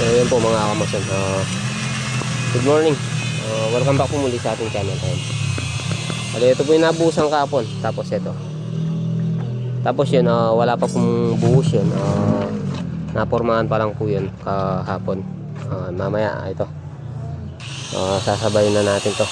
So yun po mga kamason, good morning, welcome back po muli sa ating channel. Bali, ito po yung nabuhusang kapon. Tapos ito, tapos yun, wala pa pong buhos yun, napormahan pa lang po yun kahapon. Mamaya ito, sasabayin na natin to,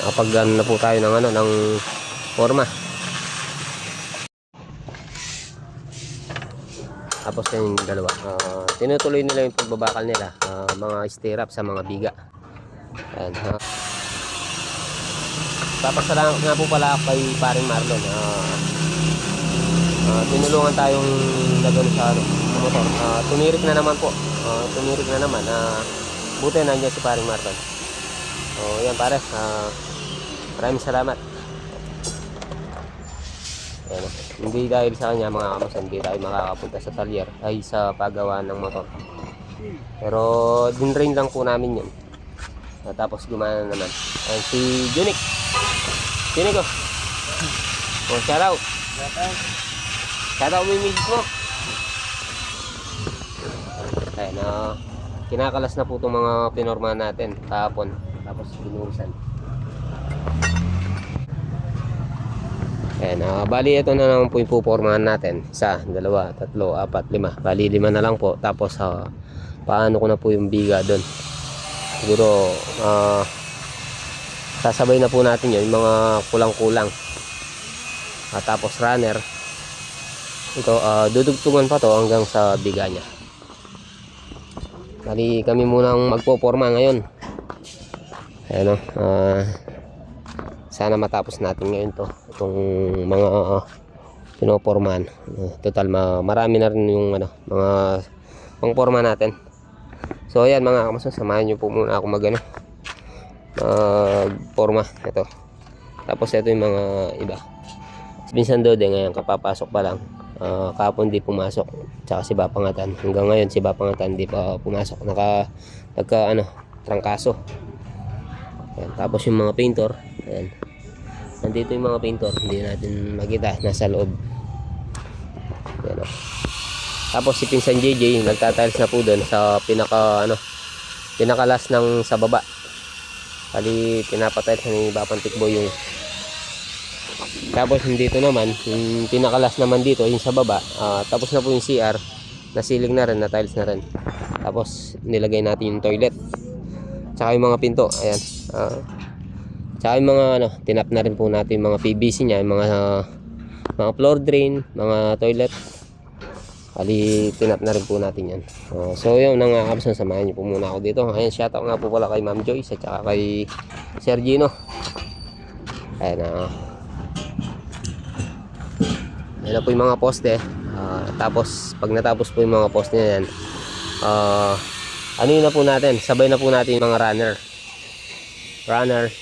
kapag ano na po tayo ng ano, ng forma. Tapos yung dalawa, tinutuloy nila yung pagbabakal nila, mga stirrup sa mga biga. Ayan, papasalamat nga po pala kay paring Marlon. Tinulungan tayong lagano sa ano, sa motor. Tumirik na naman po. Tumirik na naman. Buti nandiyan si paring Marlon. Yan pare. Maraming salamat. Ayan, hindi dahil sa kanya mga kamos, hindi tayo makakapunta sa talyer ay sa paggawaan ng motor. Pero dinrain lang po namin yun. Tapos gumana naman. Ayan, si Junik. Junik ko. Shout out. Shout out mo yung misis mo. Ayan, kinakalas na po itong mga pinorma natin kahapon. Tapos binuhusan. Ayan, bali ito na naman po yung pupormahan natin. 1, 2, 3, 4, 5. Bali 5 na lang po. Tapos paano ko na po yung biga doon. Siguro sasabay na po natin yun, yung mga kulang-kulang. Tapos runner. Ito, dudugtungan pa to hanggang sa biga nya. Bali kami munang magpoporma ngayon. Ayan, sana matapos natin ngayon to, itong mga pinopormahan. Total marami na rin yung ano, mga pangporma natin. So ayan mga kamason, samahan nyo po muna ako magporma. Ito, tapos ito yung mga iba. Si Binsan Dode ngayon kapapasok pa lang, kahapon di pumasok. Tsaka si Bapangatan, hanggang ngayon si Bapangatan di pa pumasok, nagka ano, trangkaso. Ayan, tapos yung mga painter, ayan, nandito yung mga painter, hindi natin makita, nasa loob. Ayan, tapos si Pinsan JJ nagtatiles na po doon sa pinaka last ng sa baba. Kali pinapatiles na ni Bapantikbo yung. Tapos dito naman yung pinaka last naman dito yung sa baba, tapos na po yung CR, nasiling na rin, na tiles na rin. Tapos nilagay natin yung toilet tsaka yung mga pinto. Ayan, tsaka yung mga ano, tinap na rin po natin yung mga PVC nya, yung mga floor drain, mga toilet. Kali tinap na rin po natin yan. So yun nang kapsan, samahan nyo po muna ako dito. Ayan, shoutout nga po pala kay Ma'am Joyce at saka kay Sergino. Ayan, ayan na po yung mga poste. Tapos pag natapos po yung mga poste na yan, ano yun na po natin, sabay na po natin yung mga runner,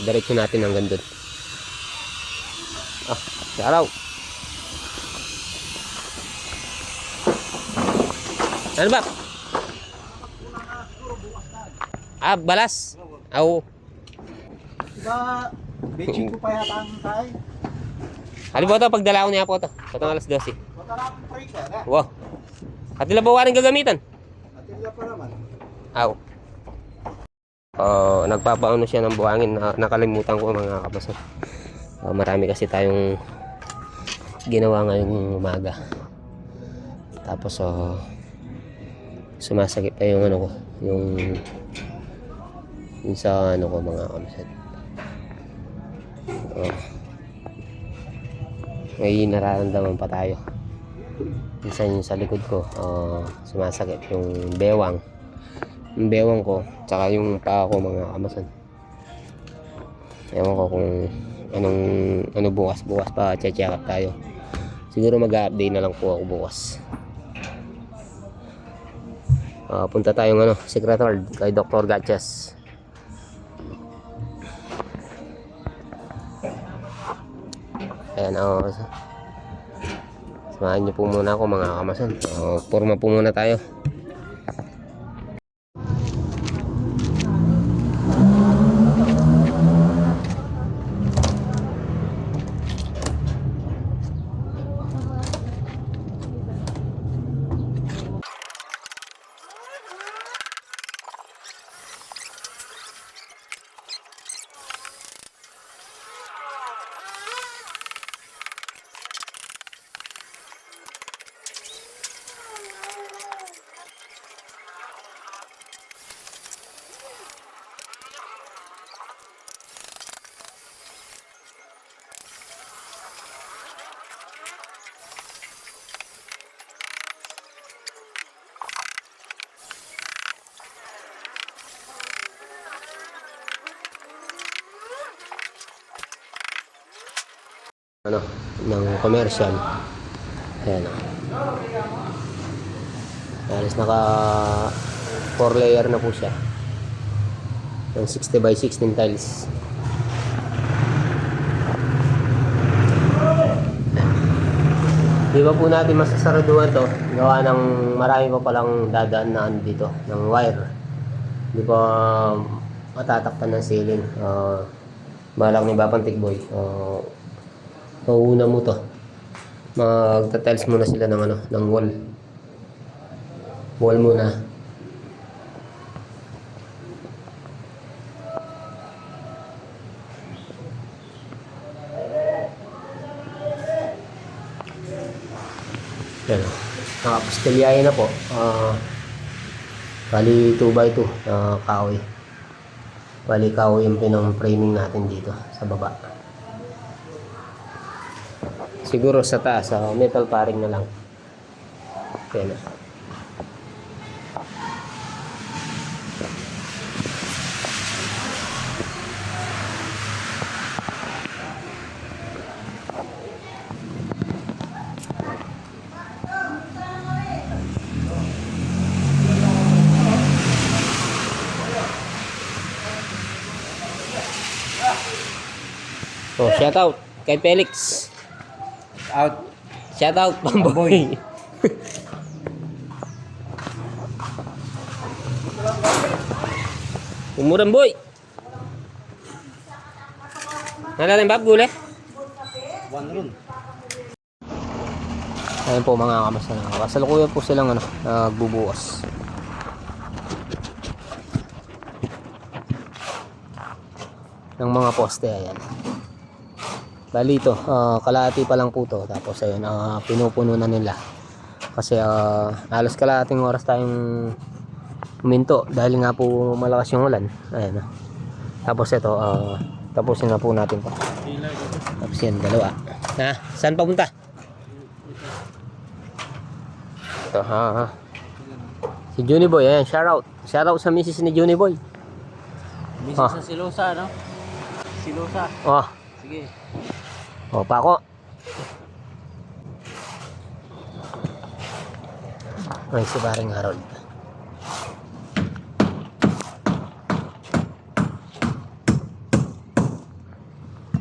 diretso natin hanggang doon. Shoutout. Ano ba? Balas. Aw. Diba, bitching ko pa yata ang tayo. Ano ba ito? Pagdala ko niya po ito. Patang alas 12. Matarap ang break na. Wow. At nila ba waring gagamitan? Atilya pa naman. Aw. Nagpapaano siya ng buhangin. Nakalimutan ko mga kabasan. Marami kasi tayong ginawa ngayong umaga. Tapos sumasakit pa yung ano ko, yung sa ano ko mga kabasan. May nararamdaman pa tayo. Minsan yung sa likod ko, sumasakit yung bewang ko, tsaka yung paa ko mga kamasan. Ewan ko kung ano bukas pa check up tayo. Siguro mag-update na lang po ako bukas. Punta tayong ano, secretary kay Dr. Gatches. Ayan, samahan nyo po muna ako mga kamasan. Forma po muna tayo. ano, ng commercial. Ayan o. Halos naka 4 layer na po siya. Ng 60 by 16 tiles. Di ba po natin masasaraduhan to? Gawa ng marami pa palang dadaan na ano dito, ng wire. Di ba matatakpan ng ceiling. Balak ni Babang Tikboy. Mauuna mo to. Magta-tiles muna sila ng ano, ng wall. Wall muna. Yan. Nakapastelyahe na po. Bali 2x2 na kahoy. Bali kahoy yung pinang-framing natin dito sa baba. Siguro sa taas, metal paring na lang. Yan. Oh, shout out kay Felix. Out. Shout out Pamboy. Umuran boy. Nalalim bab gule. One room. Ayun po mga kamasa na. Kasalukuyan po silang ano, nagbubukas. Ng mga poste ayan. Bali ito, kalahati pa lang po to. Tapos ayun, pinupuno na nila. Kasi halos kalahating oras tayong huminto dahil nga po malakas yung ulan. Ayan. Tapos ito, tapusin na po natin to. Tapos yan, dalawa. Saan papunta? Ito, si Juni Boy, ayan, shout out. Shout out sa misis ni Juni Boy. Misis sa Silosa, no? Silosa. Oh. Sige. O, pako. Ay, si paring Harold.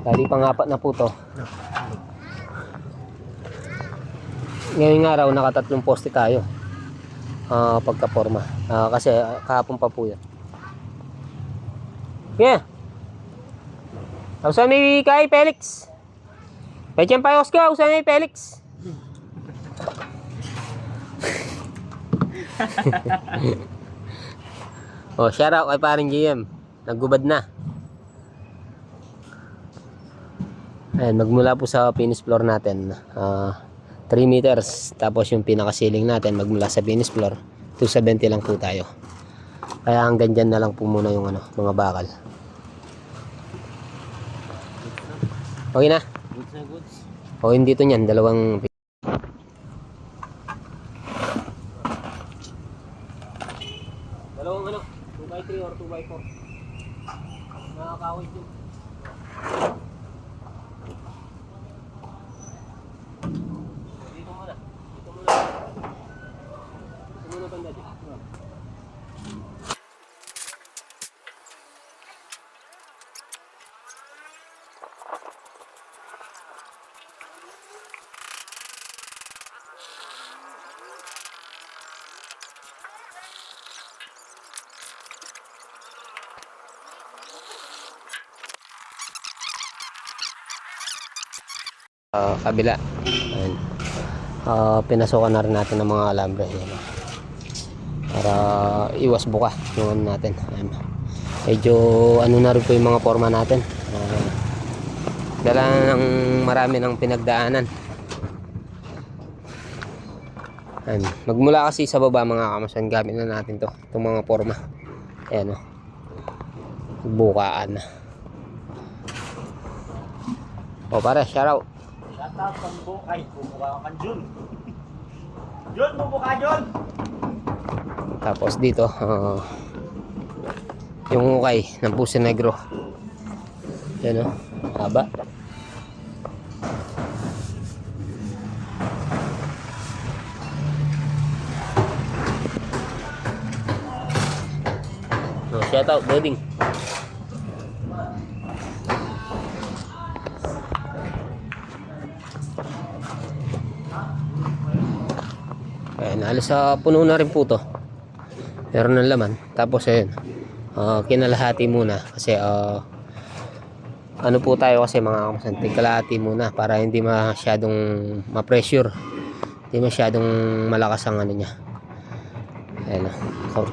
Bali pang-apat na po to. Ngayong araw, nakatatlong poste tayo. Pagka-forma. Kasi kahapon pa po yan. Yeah. Usa may kay Felix. Pechen pa Oscar, usa may Felix. Oh, shout out kay paring GM. Naggubad na. Ayan, magmula po sa finish floor natin. 3 meters. Tapos yung pinaka-ceiling natin, magmula sa finish floor, 270 lang po tayo. Kaya hanggang dyan na lang po muna yung ano, mga bakal. Okay na? Goods na goods. O hindi dito niyan, dalawang ano, 2x3 or 2x4. Nakakawit yun. Dito muna. Dito muna. Dito muna banda dito. Kabila. Ayan. Pinasukan na rin natin ng mga alambre. Ayan. Para iwas buka yung ano natin. Ayan. Medyo ano na rin po yung mga forma natin. Dala ng marami ng pinagdaanan. Ayan. Magmula kasi sa baba mga kamasan, gamit na natin to. Itong mga forma. Ayan o. Bukaan na. O pare, shout out. Shout out Pambukay. Bumuka ka man, Jun. Jun, bumuka, Jun! Tapos dito, yung ukay ng Puso Negro. Yan o, haba. Shout out, Boding. Ayan, alas sa puno na rin po to. Meron ng laman. Tapos ayun, kinalahati muna kasi ano po tayo kasi mga kamasan, kalahati muna para hindi masyadong ma-pressure. Hindi masyadong malakas ang ano niya. Ayan,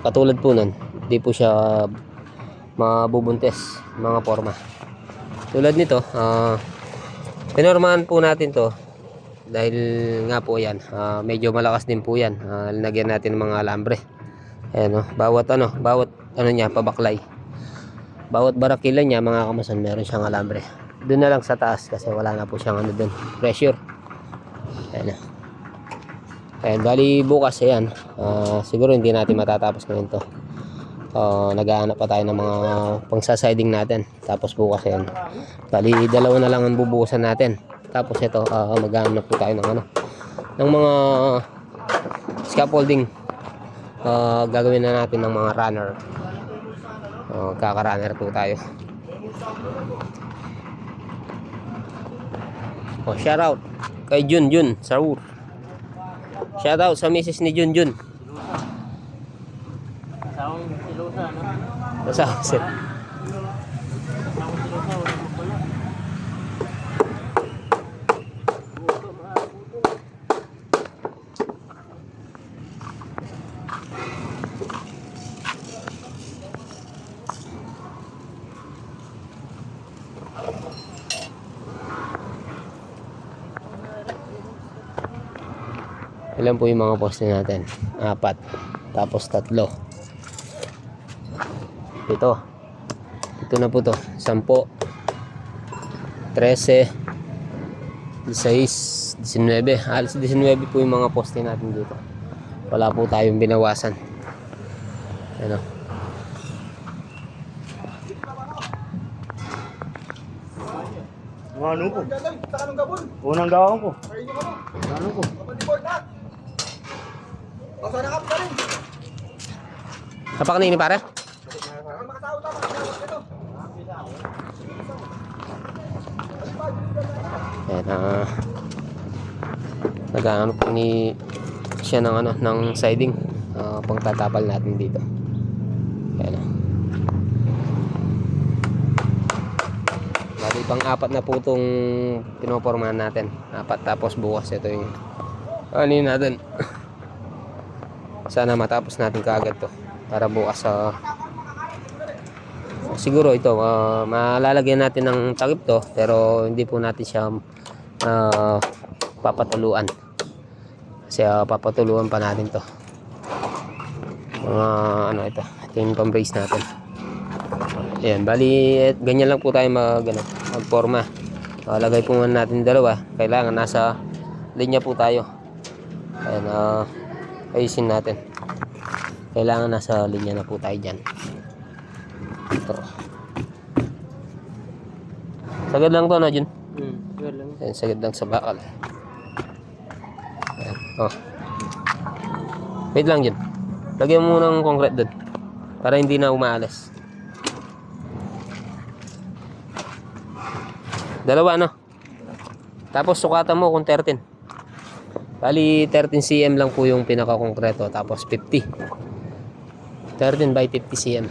katulad po nun, hindi po siya mabubuntes mga forma. Tulad nito, pinormahan po natin to dahil nga po yan, medyo malakas din po yan. Lagyan natin ng mga alambre. Ayan, bawat ano niya, pabaklay. Bawat barakila niya mga kamason, meron siyang alambre. Doon na lang sa taas kasi wala na po siyang ano doon, pressure. Ayan. Ayan, bali bukas ayan. Siguro hindi natin matatapos ngayon to. Naghahanap pa tayo ng mga pangsasiding natin. Tapos bukas ayan. Bali dalawa na lang ang bubuhusan natin. Tapos ito, maghahanap po tayo ng ano, ng mga scaffolding. Gagawin na natin ng mga runner. Kaka-runner po tayo. Shout out kay Jun Saur. Shout out sa misis ni Jun. Kasawang silusa, no? Kasama sir. Ilan po yung mga poste natin? 4. Tapos 3. Ito na po to. 10, 13, 16, 19. Halos 19 po yung mga poste natin dito. Wala po tayong binawasan. Ano? Ano ko? Unang gawin ko. Ano ko? Kapak na ini pare? Ayan, nag-ano po ni siya ng ano, ng siding, pangtatapal natin dito. Ayan. Bali pang-4 na po itong pinopormahan natin. 4, tapos bukas ito yung ano natin. Sana matapos natin kaagad to para bukas siguro ito malalagyan natin ng takip to, pero hindi po natin siya papatuluan kasi papatuluan pa natin to ano ito yung pang-brace natin. Ayan, bali ganyan lang po tayo magforma. Lagay po muna natin dalawa, kailangan nasa linya po tayo. Ayan, ayusin natin. Kailangan nasa linya na po tayo dyan. Ito. Sagad lang to na dyan. Sagad lang. Ayan, sagad lang sa bakal. Ayan. Wait lang dyan. Lagyan mo ng concrete dun para hindi na umaalis. Dalawa no. Tapos sukatan mo kung 13. Bali 13 cm lang po yung pinaka-konkreto, tapos 50. 13 by 50 cm.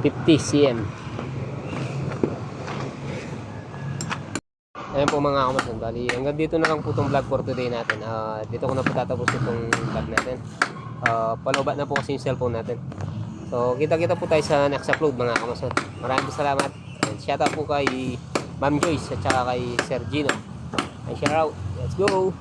50 cm. Ayan po mga kamasan. Bali hanggang dito na lang po itong vlog for today natin. Dito ko na po tatapos itong vlog natin. Palobat na po kasi yung cellphone natin. So kita-kita po tayo sa next upload mga kamasan. Maraming salamat. And shout out po kay Ma'am Joyce at saka kay Sir Gino. And shout out. Let's go!